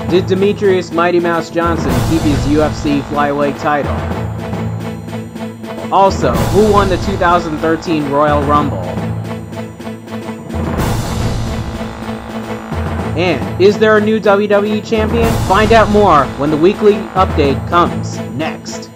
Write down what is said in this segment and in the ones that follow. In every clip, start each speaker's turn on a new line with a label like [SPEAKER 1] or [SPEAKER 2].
[SPEAKER 1] Did Demetrius Mighty Mouse Johnson keep his UFC flyweight title? Also, who won the 2013 Royal Rumble? And is there a new WWE champion? Find out more when the weekly update comes next.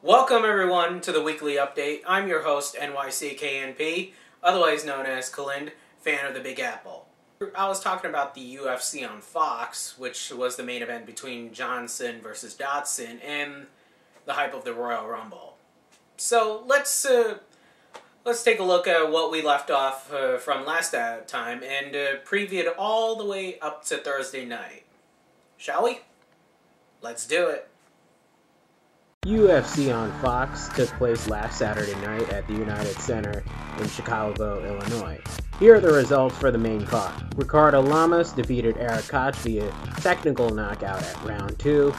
[SPEAKER 2] Welcome everyone to the weekly update. I'm your host NYCKNP, otherwise known as Kalind, fan of the Big Apple. I was talking about the UFC on Fox, which was the main event between Johnson versus Dodson, and the hype of the Royal Rumble. So let's take a look at what we left off from last time and preview it all the way up to Thursday night. Shall we? Let's do it.
[SPEAKER 1] UFC on Fox took place last Saturday night at the United Center in Chicago, Illinois. Here are the results for the main card. Ricardo Lamas defeated Eric Koch via technical knockout at round 2.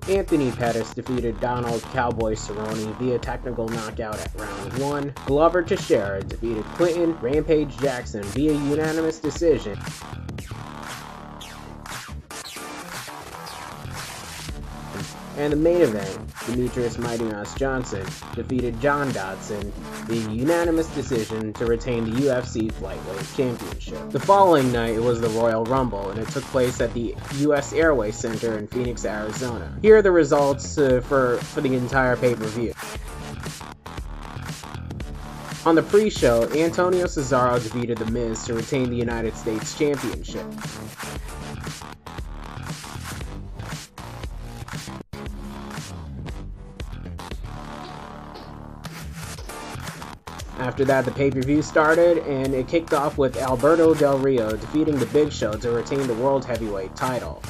[SPEAKER 1] Anthony Pettis defeated Donald Cowboy Cerrone via technical knockout at round 1. Glover Teixeira defeated Quentin Rampage Jackson via unanimous decision. And the main event, Demetrius Mighty Mouse Johnson defeated John Dodson via unanimous decision to retain the UFC Flyweight Championship. The following night was the Royal Rumble, and it took place at the US Airways Center in Phoenix, Arizona. Here are the results for the entire pay-per-view. On the pre-show, Antonio Cesaro defeated The Miz to retain the United States Championship. After that, the pay-per-view started, and it kicked off with Alberto Del Rio defeating The Big Show to retain the World Heavyweight title.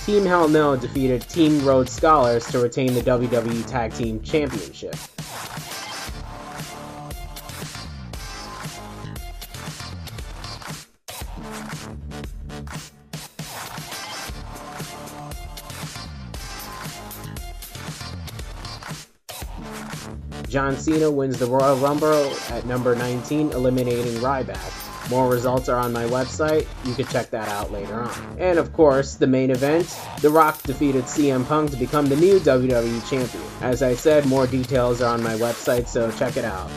[SPEAKER 1] Team Hell No defeated Team Rhodes Scholars to retain the WWE Tag Team Championship. John Cena wins the Royal Rumble at number 19, eliminating Ryback. More results are on my website. You can check that out later on. And of course, the main event, The Rock defeated CM Punk to become the new WWE Champion. As I said, more details are on my website, so check it out.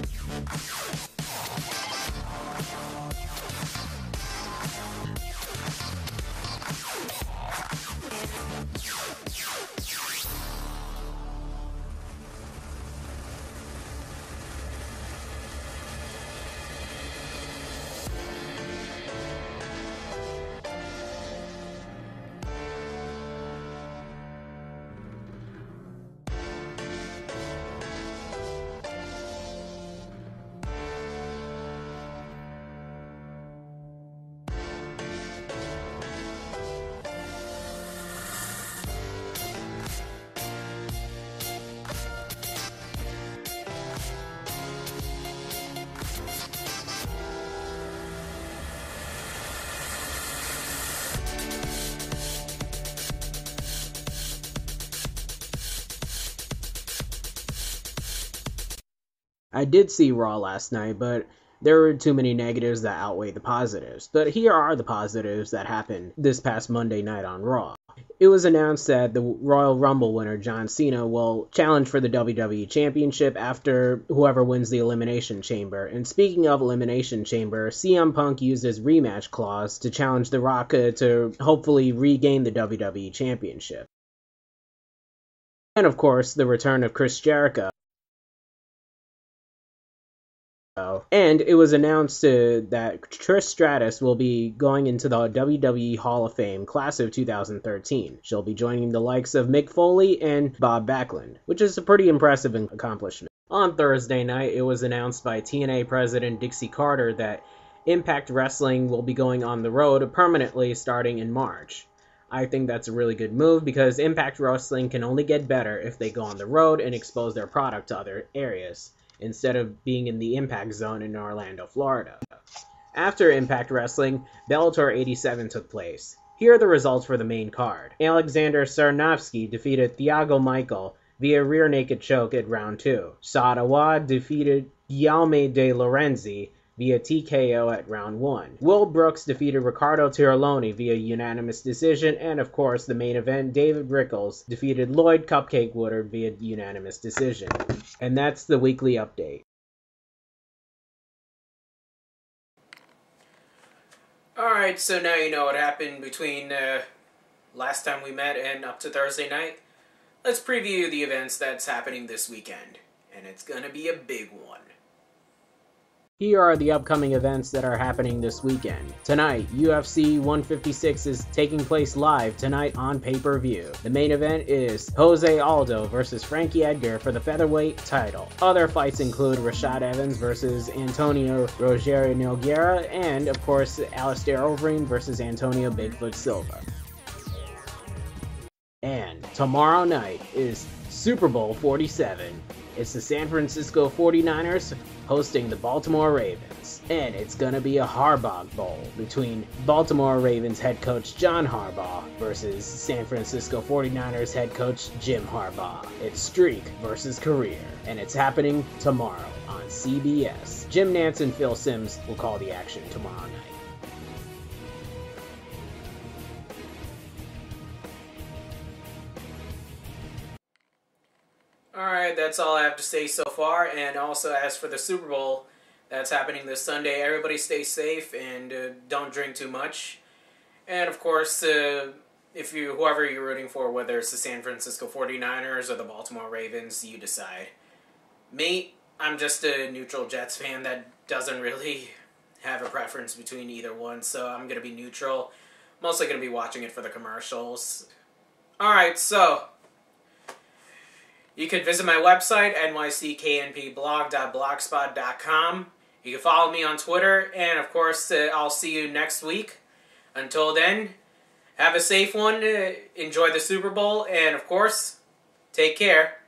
[SPEAKER 1] I did see Raw last night, but there were too many negatives that outweigh the positives. But here are the positives that happened this past Monday night on Raw. It was announced that the Royal Rumble winner, John Cena, will challenge for the WWE Championship after whoever wins the Elimination Chamber. And speaking of Elimination Chamber, CM Punk used his rematch clause to challenge The Rock to hopefully regain the WWE Championship. And of course, the return of Chris Jericho And it was announced that Trish Stratus will be going into the WWE Hall of Fame class of 2013. She'll be joining the likes of Mick Foley and Bob Backlund, which is a pretty impressive accomplishment. On Thursday night, it was announced by TNA President Dixie Carter that Impact Wrestling will be going on the road permanently starting in March. I think that's a really good move because Impact Wrestling can only get better if they go on the road and expose their product to other areas, instead of being in the Impact Zone in Orlando, Florida. After Impact Wrestling, Bellator 87 took place. Here are the results for the main card. Alexander Sarnovsky defeated Thiago Michael via rear naked choke at round 2. Sadawa defeated Jaume de Lorenzi via TKO at round 1. Will Brooks defeated Ricardo Tiroloni via unanimous decision, and of course the main event, David Rickles defeated Lloyd Cupcake Woodard via unanimous decision. And that's the weekly update.
[SPEAKER 2] Alright, so now you know what happened between last time we met and up to Thursday night. Let's preview the events that's happening this weekend. And it's gonna be a big one.
[SPEAKER 1] Here are the upcoming events that are happening this weekend. Tonight, UFC 156 is taking place live tonight on pay-per-view. The main event is Jose Aldo versus Frankie Edgar for the featherweight title. Other fights include Rashad Evans versus Antonio Rogério Nogueira, and of course, Alistair Overeem versus Antonio Bigfoot Silva. And tomorrow night is Super Bowl XLVII. It's the San Francisco 49ers hosting the Baltimore Ravens. And it's gonna be a Harbaugh Bowl between Baltimore Ravens head coach John Harbaugh versus San Francisco 49ers head coach Jim Harbaugh. It's streak versus career. And it's happening tomorrow on CBS. Jim Nantz and Phil Simms will call the action tomorrow night.
[SPEAKER 2] Alright, that's all I have to say so far. And also, as for the Super Bowl that's happening this Sunday, everybody stay safe and don't drink too much. And of course, whoever you're rooting for, whether it's the San Francisco 49ers or the Baltimore Ravens, you decide. Me, I'm just a neutral Jets fan that doesn't really have a preference between either one, so I'm going to be neutral. Mostly going to be watching it for the commercials. Alright, so you can visit my website, nycknpblog.blogspot.com. You can follow me on Twitter, and of course, I'll see you next week. Until then, have a safe one, enjoy the Super Bowl, and of course, take care.